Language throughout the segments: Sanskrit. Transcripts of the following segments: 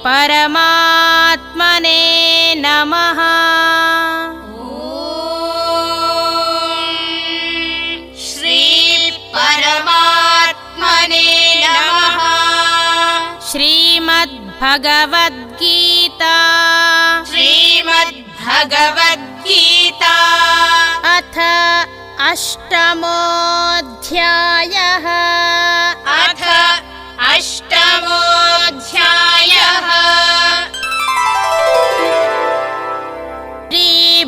परमात्मने नमः। श्री परमात्मने नमः। श्रीमद्भगवद्गीता श्रीमद्भगवद्गीता अथ अष्टमोऽध्यायः। अथ अष्टमोऽध्यायः।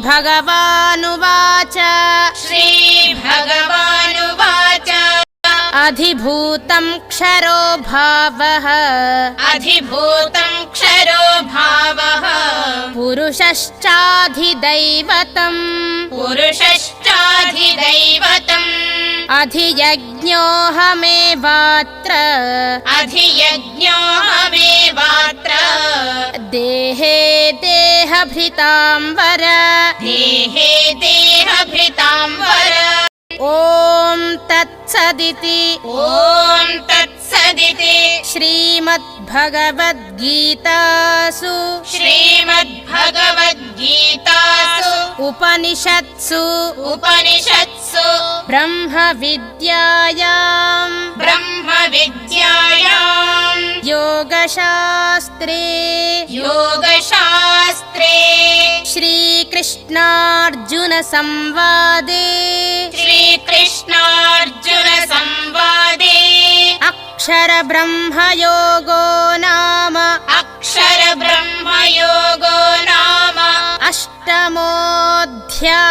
श्रीभगवानुवाच श्रीभगवानुवाच अधिभूतं क्षरो भावः अधिभूतं क्षरो भावः पुरुषश्चाधिदैवतम् पुरुषश्चाधिदैवतम् अधियज्ञोऽहमेवात्र अधियज्ञोऽहमेवात्र देहे देहभृतां वर देहे देहभृतां वर। ॐ तत्सदिति ॐ तत्सदिति श्रीमद्भगवद्गीतासु श्रीमद्भगवद्गीतासु उपनिषत्सु उपनिषत्सु ब्रह्मविद्यायां ब्रह्मविद्यायां योगशास्त्रे योगशास्त्रे श्रीकृष्णार्जुनसंवादे श्रीकृष्णार्जुनसंवादे अक्षरब्रह्मयोगो नाम अक्षरब्रह्मयोगो नाम अष्टमोऽध्यायः।